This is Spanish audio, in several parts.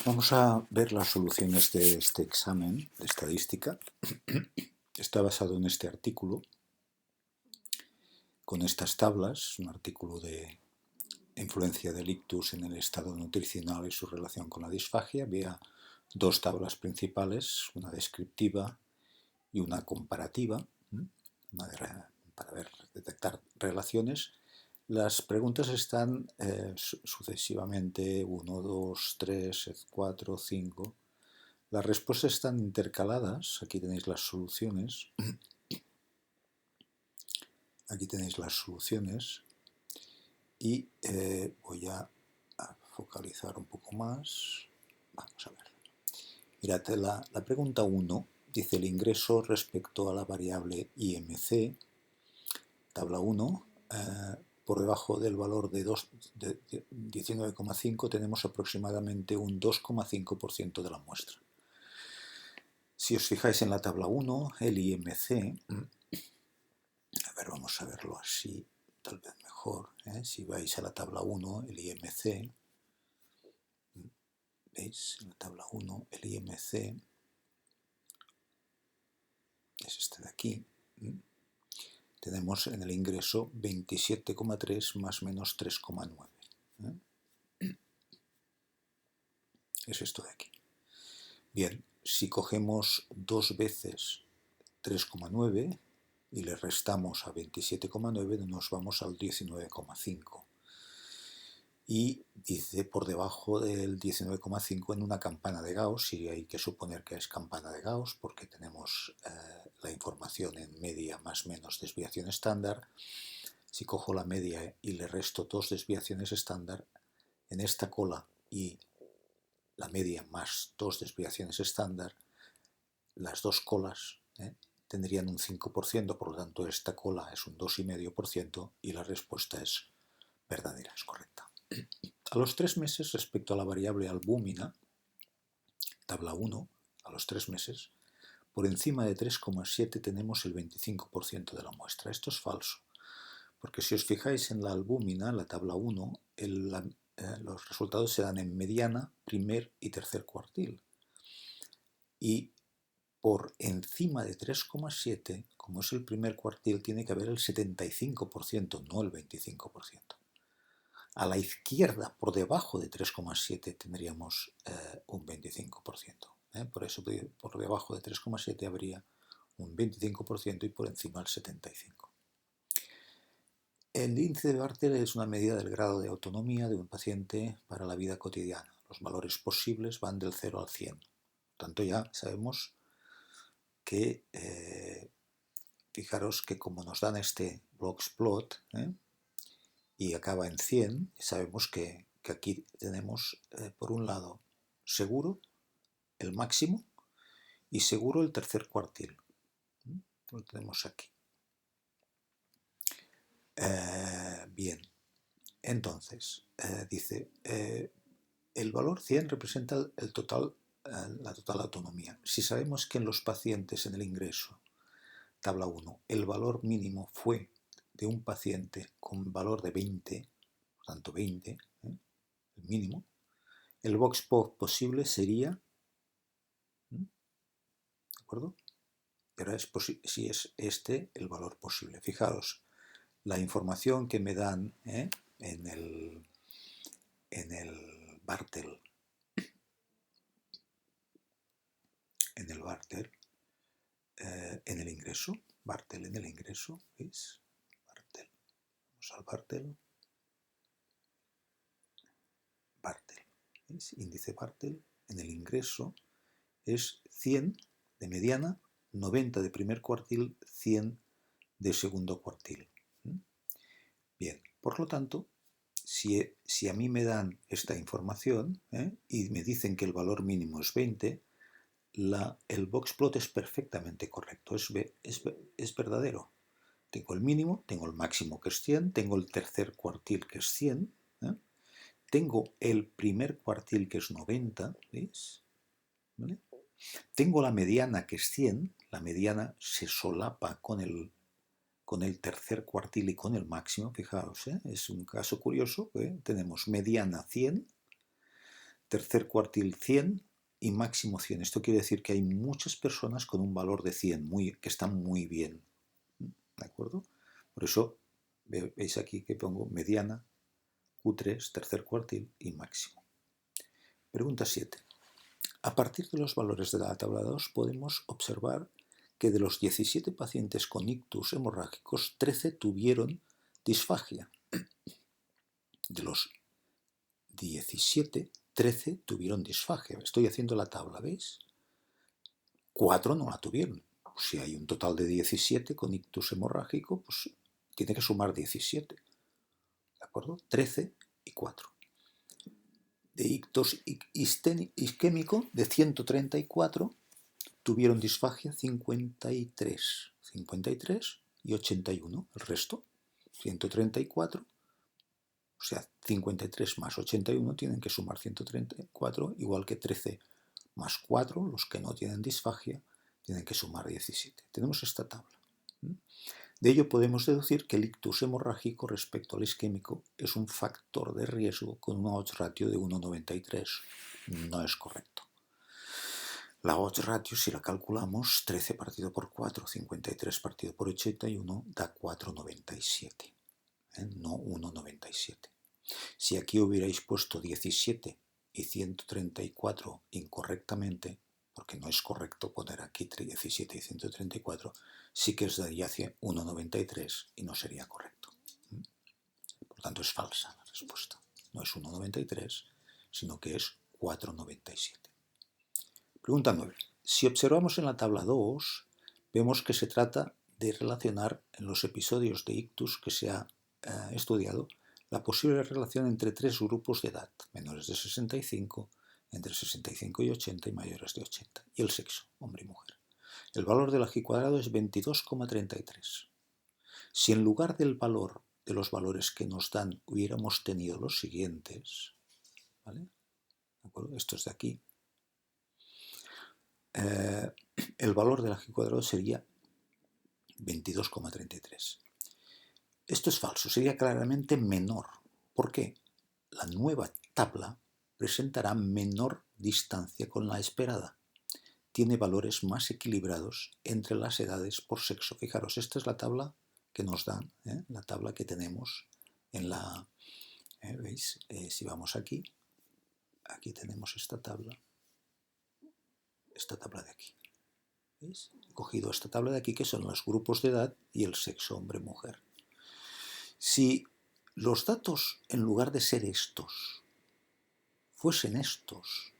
Vamos a ver las soluciones de este examen de estadística. Está basado en este artículo, con estas tablas, un artículo de influencia del ictus en el estado nutricional y su relación con la disfagia. Había dos tablas principales, una descriptiva y una comparativa, para detectar relaciones. Las preguntas están sucesivamente 1, 2, 3, 4, 5. Las respuestas están intercaladas. Aquí tenéis las soluciones. Aquí tenéis las soluciones. Y voy a focalizar un poco más. Vamos a ver. Mirad, la pregunta 1 dice el ingreso respecto a la variable IMC, tabla 1, por debajo del valor de 19,5 tenemos aproximadamente un 2,5% de la muestra. Si os fijáis en la tabla 1, el IMC, a ver, vamos a verlo así, tal vez mejor, si vais a la tabla 1, el IMC, ¿veis? En la tabla 1, el IMC es este de aquí. Tenemos en el ingreso 27,3 más menos 3,9. Es esto de aquí. Bien, si cogemos dos veces 3,9 y le restamos a 27,9, nos vamos al 19,5. Y dice por debajo del 19,5 en una campana de Gauss, y hay que suponer que es campana de Gauss porque tenemos la información en media más menos desviación estándar. Si cojo la media y le resto dos desviaciones estándar, en esta cola y la media más dos desviaciones estándar, las dos colas tendrían un 5%, por lo tanto esta cola es un 2,5% y la respuesta es verdadera, es correcta. A los 3 meses, respecto a la variable albúmina, tabla 1, a los 3 meses, por encima de 3,7 tenemos el 25% de la muestra. Esto es falso, porque si os fijáis en la albúmina, la tabla 1, los resultados se dan en mediana, primer y tercer cuartil. Y por encima de 3,7, como es el primer cuartil, tiene que haber el 75%, no el 25%. A la izquierda, por debajo de 3,7, tendríamos un 25%. Por eso, por debajo de 3,7 habría un 25% y por encima el 75%. El índice de Bartel es una medida del grado de autonomía de un paciente para la vida cotidiana. Los valores posibles van del 0 al 100. Por tanto, ya sabemos que, fijaros que como nos dan este boxplot, y acaba en 100, sabemos que aquí tenemos, por un lado, seguro el máximo y seguro el tercer cuartil. Lo tenemos aquí. Bien, entonces, dice, el valor 100 representa la total autonomía. Si sabemos que en los pacientes en el ingreso, tabla 1, el valor mínimo fue de un paciente con valor de 20, por tanto 20, el mínimo, el boxplot posible sería, ¿de acuerdo? Pero si es este el valor posible. Fijaros, la información que me dan en el Bartel, en el ingreso, Bartel en el ingreso, ¿veis? Bartel. Vamos al Bartel. Bartel, ¿veis? Índice Bartel en el ingreso es 100 de mediana, 90 de primer cuartil, 100 de segundo cuartil. Bien, por lo tanto, si a mí me dan esta información y me dicen que el valor mínimo es 20, el boxplot es perfectamente correcto, es verdadero. Tengo el mínimo, tengo el máximo que es 100, tengo el tercer cuartil que es 100, tengo el primer cuartil que es 90, ¿veis? ¿Vale? Tengo la mediana que es 100, la mediana se solapa con el tercer cuartil y con el máximo, fijaos, es un caso curioso, tenemos mediana 100, tercer cuartil 100 y máximo 100. Esto quiere decir que hay muchas personas con un valor de 100 que están muy bien. ¿De acuerdo? Por eso veis aquí que pongo mediana, Q3, tercer cuartil y máximo. Pregunta 7. A partir de los valores de la tabla 2 podemos observar que de los 17 pacientes con ictus hemorrágicos, 13 tuvieron disfagia. De los 17, 13 tuvieron disfagia. Estoy haciendo la tabla, ¿veis? 4 no la tuvieron. Si hay un total de 17 con ictus hemorrágico, pues tiene que sumar 17. ¿De acuerdo? 13 y 4. De ictus isquémico, de 134, tuvieron disfagia 53. 53 y 81. El resto, 134. O sea, 53 más 81 tienen que sumar 134, igual que 13 más 4, los que no tienen disfagia, tienen que sumar 17. Tenemos esta tabla. De ello podemos deducir que el ictus hemorrágico respecto al isquémico es un factor de riesgo con una odds ratio de 1,93. No es correcto. La odds ratio, si la calculamos, 13 partido por 4, 53 partido por 81, da 4,97. No 1,97. Si aquí hubierais puesto 17 y 134 incorrectamente, porque no es correcto poner aquí 17 y 134, sí que os daría 1,93 y no sería correcto. Por lo tanto, es falsa la respuesta. No es 1,93, sino que es 4,97. Pregunta 9. Si observamos en la tabla 2, vemos que se trata de relacionar en los episodios de ictus que se ha estudiado la posible relación entre tres grupos de edad, menores de 65, entre 65 y 80 y mayores de 80, y el sexo, hombre y mujer. El valor del G cuadrado es 22,33. Si en lugar del valor de los valores que nos dan hubiéramos tenido los siguientes, ¿vale? ¿De acuerdo? Estos de aquí, el valor del G cuadrado sería 22,33. Esto es falso, sería claramente menor. ¿Por qué? La nueva tabla presentará menor distancia con la esperada. Tiene valores más equilibrados entre las edades por sexo. Fijaros, esta es la tabla que nos dan, la tabla que tenemos en la... ¿veis? Si vamos aquí tenemos esta tabla de aquí. ¿Veis? He cogido esta tabla de aquí, que son los grupos de edad y el sexo hombre-mujer. Si los datos, en lugar de ser estos, fuesen estos,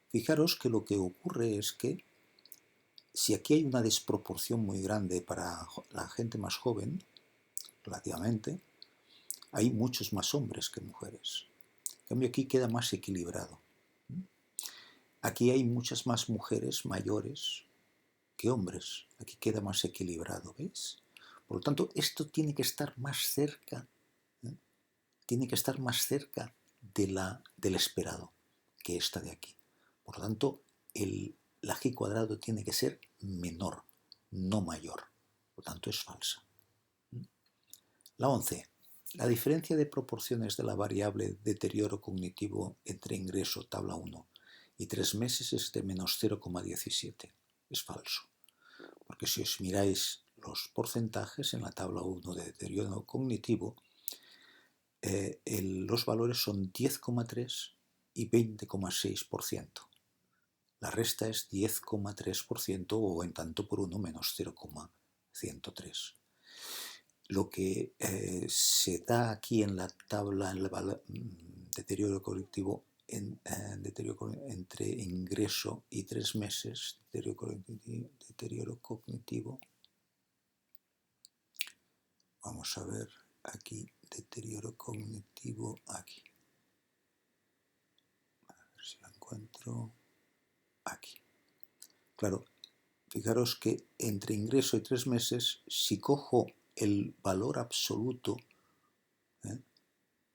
fijaros que lo que ocurre es que si aquí hay una desproporción muy grande para la gente más joven, relativamente, hay muchos más hombres que mujeres. En cambio, aquí queda más equilibrado. Aquí hay muchas más mujeres mayores que hombres. Aquí queda más equilibrado, ¿veis? Por lo tanto, esto tiene que estar más cerca, tiene que estar más cerca del esperado que esta de aquí. Por lo tanto, la G cuadrado tiene que ser menor, no mayor. Por lo tanto, es falsa. La 11. La diferencia de proporciones de la variable deterioro cognitivo entre ingreso, tabla 1, y 3 meses es de menos 0,17. Es falso. Porque si os miráis los porcentajes en la tabla 1 de deterioro cognitivo, los valores son 10,3 y 20,6%. La resta es 10,3% o en tanto por 1 menos 0,103. Lo que se da aquí en la tabla en el deterioro cognitivo entre ingreso y 3 meses, deterioro cognitivo, vamos a ver aquí, deterioro cognitivo aquí, a ver si lo encuentro aquí. Claro, fijaros que entre ingreso y 3 meses, si cojo el valor absoluto,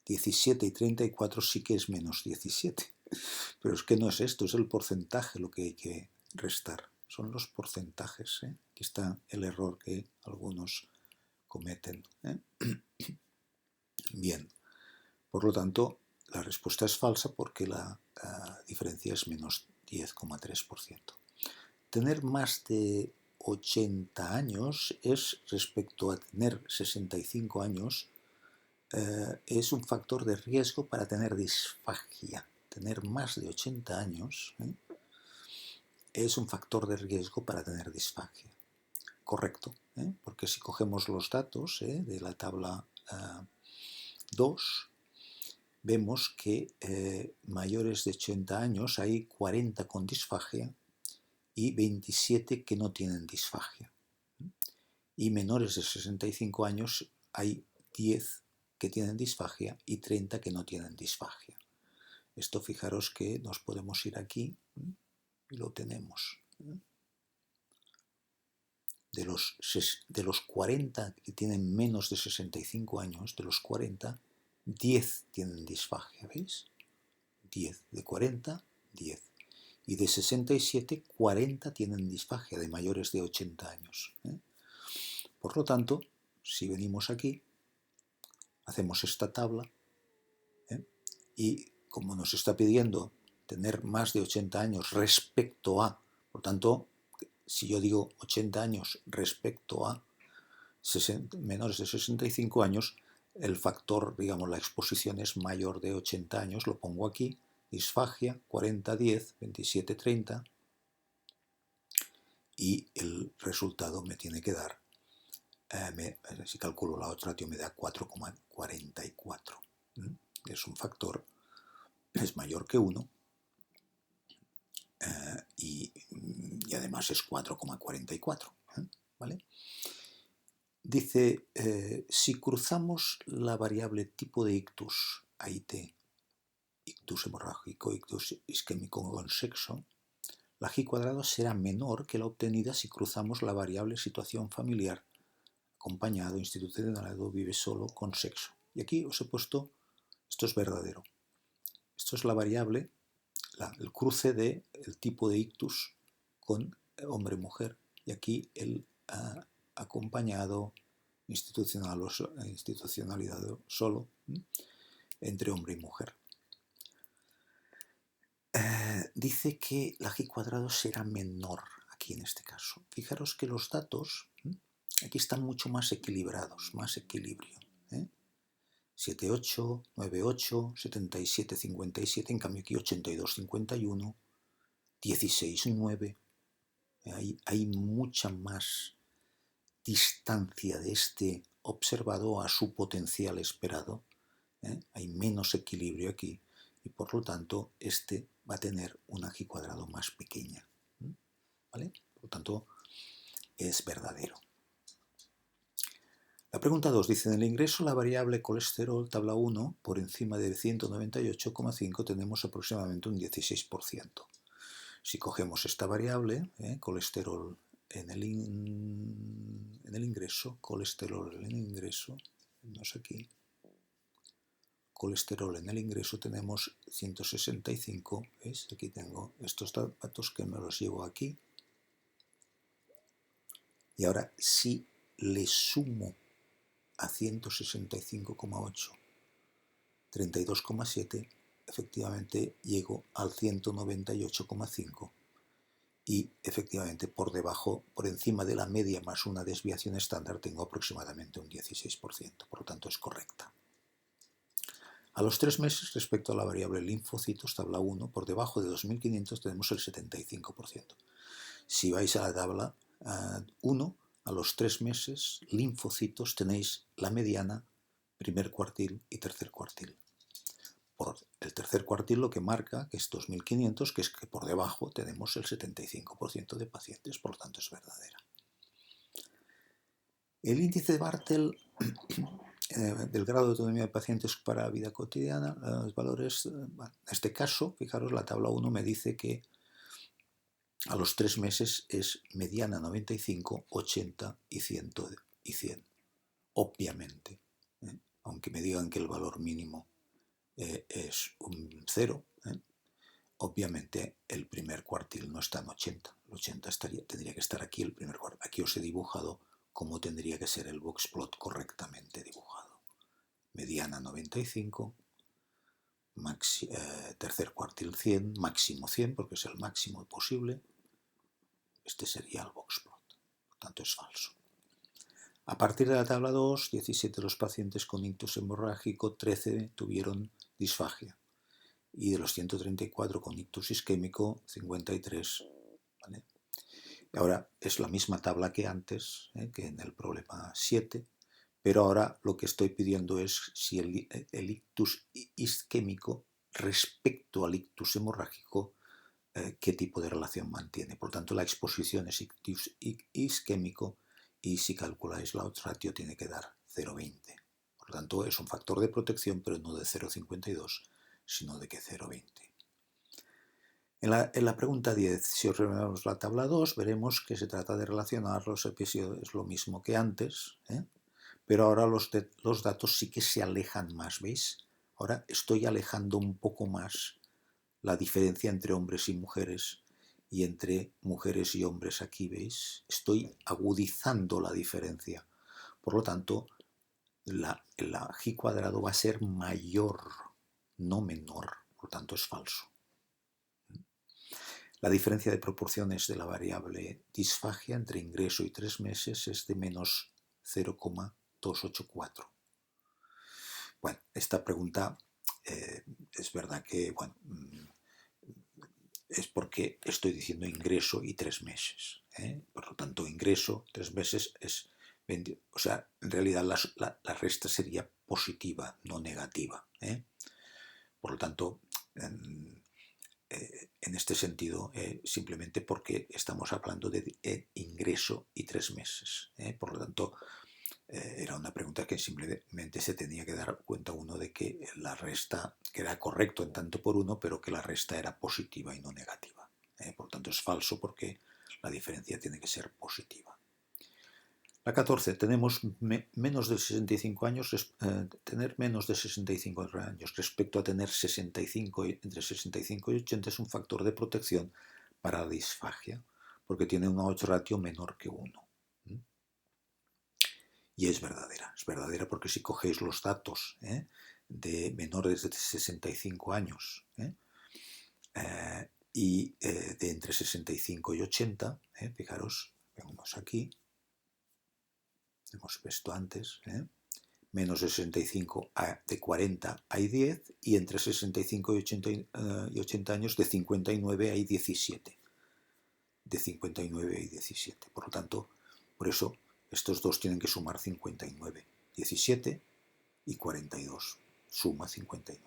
17 y 34 sí que es menos 17. Pero es que no es esto, es el porcentaje lo que hay que restar. Son los porcentajes. Aquí está el error que algunos cometen. Bien, por lo tanto, La respuesta es falsa porque la diferencia es menos 10,3%. Tener más de 80 años es, respecto a tener 65 años, es un factor de riesgo para tener disfagia. Tener más de 80 años es un factor de riesgo para tener disfagia. Correcto, porque si cogemos los datos de la tabla 2, vemos que mayores de 80 años hay 40 con disfagia y 27 que no tienen disfagia. Y menores de 65 años hay 10 que tienen disfagia y 30 que no tienen disfagia. Esto, fijaros que nos podemos ir aquí y lo tenemos. De los 40 que tienen menos de 65 años, de los 40, 10 tienen disfagia, ¿veis? 10. De 40, 10. Y de 67, 40 tienen disfagia, de mayores de 80 años. Por lo tanto, si venimos aquí, hacemos esta tabla, y como nos está pidiendo tener más de 80 años respecto a, por tanto, si yo digo 80 años respecto a menores de 65 años, el factor, digamos, la exposición es mayor de 80 años, lo pongo aquí, disfagia 40-10, 27-30, y el resultado me tiene que dar, si calculo la otra ratio me da 4,44. Es un factor, es mayor que 1, y además es 4,44, ¿vale? Dice, si cruzamos la variable tipo de ictus, AIT, ictus hemorrágico, ictus isquémico con sexo, la G cuadrado será menor que la obtenida si cruzamos la variable situación familiar, acompañado, institucionalizado, vive solo, con sexo. Y aquí os he puesto, esto es verdadero. Esto es la variable, el cruce del tipo de ictus con hombre-mujer. Y aquí el acompañado, institucionalizado solo, entre hombre y mujer. Dice que la G cuadrado será menor aquí en este caso. Fijaros que los datos aquí están mucho más equilibrados, más equilibrio. 7,8, 9,8, 77, 57, en cambio aquí 82, 51, 16, 9. Hay mucha más distancia de este observado a su potencial esperado. Hay menos equilibrio aquí y por lo tanto este va a tener una G cuadrado más pequeña. ¿Vale? Por lo tanto es verdadero. La pregunta 2 dice, en el ingreso la variable colesterol, tabla 1, por encima de 198,5 tenemos aproximadamente un 16%. Si cogemos esta variable, colesterol en el ingreso, colesterol en el ingreso, vemos aquí, colesterol en el ingreso tenemos 165, ¿veis? Aquí tengo estos datos que me los llevo aquí. Y ahora si le sumo a 165,8, 32,7, efectivamente llego al 198,5 y efectivamente por debajo, por encima de la media más una desviación estándar tengo aproximadamente un 16%, por lo tanto es correcta. A los 3 meses, respecto a la variable linfocitos, tabla 1, por debajo de 2500 tenemos el 75%. Si vais a la tabla 1, a los 3 meses, linfocitos, tenéis la mediana, primer cuartil y tercer cuartil. Por el tercer cuartil lo que marca, que es 2500, que es que por debajo tenemos el 75% de pacientes, por lo tanto es verdadera. El índice de Bartel del grado de autonomía de pacientes para la vida cotidiana, los valores, en este caso, fijaros, la tabla 1 me dice que a los 3 meses es mediana 95, 80 y 100. Obviamente, aunque me digan que el valor mínimo es un 0, obviamente el primer cuartil no está en 80. El 80 tendría que estar aquí el primer cuartil. Aquí os he dibujado cómo tendría que ser el boxplot correctamente dibujado. Mediana 95, tercer cuartil 100, máximo 100, porque es el máximo posible. Este sería el boxplot, por tanto es falso. A partir de la tabla 2, 17 de los pacientes con ictus hemorrágico, 13 tuvieron disfagia. Y de los 134 con ictus isquémico, 53. ¿Vale? Y ahora es la misma tabla que antes, que en el problema 7, pero ahora lo que estoy pidiendo es si el ictus isquémico respecto al ictus hemorrágico, qué tipo de relación mantiene. Por tanto, la exposición es ictus isquémico y si calculáis la odds ratio tiene que dar 0,20. Por tanto, es un factor de protección, pero no de 0,52, sino de que 0,20. En la pregunta 10, si observamos la tabla 2, veremos que se trata de relacionar los episodios, lo mismo que antes, pero ahora los datos sí que se alejan más, ¿veis? Ahora estoy alejando un poco más la diferencia entre hombres y mujeres, y entre mujeres y hombres aquí, ¿veis? Estoy agudizando la diferencia. Por lo tanto, la G cuadrado va a ser mayor, no menor, por lo tanto es falso. La diferencia de proporciones de la variable disfagia entre ingreso y 3 meses es de menos 0,284. Bueno, esta pregunta es verdad que, bueno, es porque estoy diciendo ingreso y 3 meses. Por lo tanto, ingreso, 3 meses es 20. O sea, en realidad la resta sería positiva, no negativa. Por lo tanto, en este sentido, simplemente porque estamos hablando de ingreso y 3 meses. Por lo tanto, era una pregunta que simplemente se tenía que dar cuenta uno de que la resta, que era correcto en tanto por uno, pero que la resta era positiva y no negativa. Por lo tanto, es falso porque la diferencia tiene que ser positiva. La 14, tenemos menos de 65 años, tener menos de 65 años respecto a tener 65, entre 65 y 80 es un factor de protección para la disfagia, porque tiene una odds ratio menor que 1. Y es verdadera porque si cogéis los datos de menores de 65 años y de entre 65 y 80, fijaros, vemos aquí, hemos visto antes, menos de 65 de 40 hay 10 y entre 65 y 80 años de 59 hay 17. De 59 hay 17. Por lo tanto, por eso estos dos tienen que sumar 59. 17 y 42. Suma 59.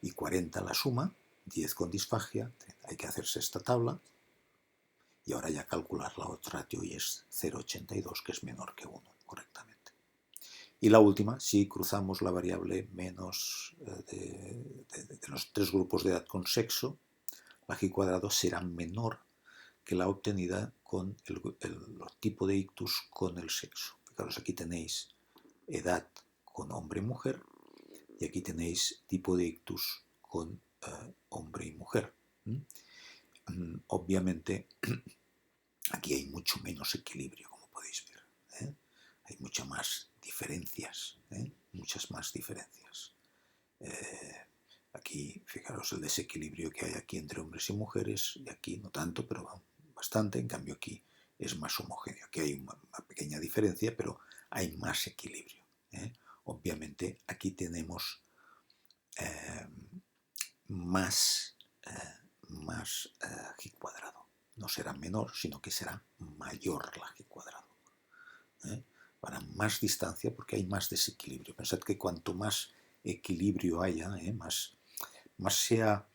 Y 40 la suma, 10 con disfagia, hay que hacerse esta tabla. Y ahora ya calcular la odds ratio y es 0,82, que es menor que 1, correctamente. Y la última, si cruzamos la variable menos de los 3 grupos de edad con sexo, la G cuadrado será menor que la obtenida con el tipo de ictus con el sexo. Fijaros, aquí tenéis edad con hombre y mujer y aquí tenéis tipo de ictus con hombre y mujer. Obviamente aquí hay mucho menos equilibrio, como podéis ver. Hay muchas más diferencias, muchas más diferencias. Aquí, fijaros el desequilibrio que hay aquí entre hombres y mujeres, y aquí no tanto, pero bastante. En cambio aquí es más homogéneo. Aquí hay una pequeña diferencia, pero hay más equilibrio. Obviamente aquí tenemos más G cuadrado. No será menor, sino que será mayor la G cuadrado. Para más distancia, porque hay más desequilibrio. Pensad que cuanto más equilibrio haya, más sea,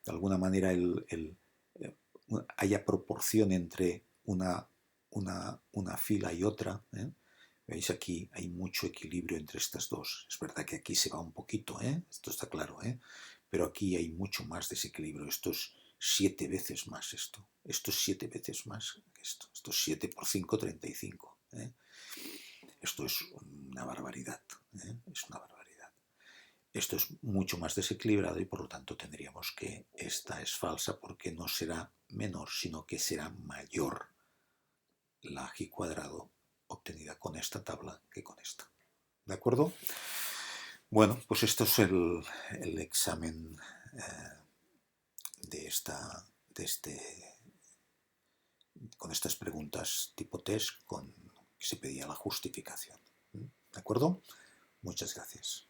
de alguna manera, haya proporción entre una fila y otra. Veis, aquí hay mucho equilibrio entre estas dos. Es verdad que aquí se va un poquito, esto está claro, pero aquí hay mucho más desequilibrio. Esto es 7 veces más esto. Esto es 7 veces más que esto. Esto es 7 por 5, 35. Esto es una barbaridad. Es una barbaridad. Esto es mucho más desequilibrado y por lo tanto tendríamos que esta es falsa porque no será menor, sino que será mayor la G cuadrado obtenida con esta tabla que con esta. ¿De acuerdo? Bueno, pues esto es el examen de con estas preguntas tipo test que se pedía la justificación. ¿De acuerdo? Muchas gracias.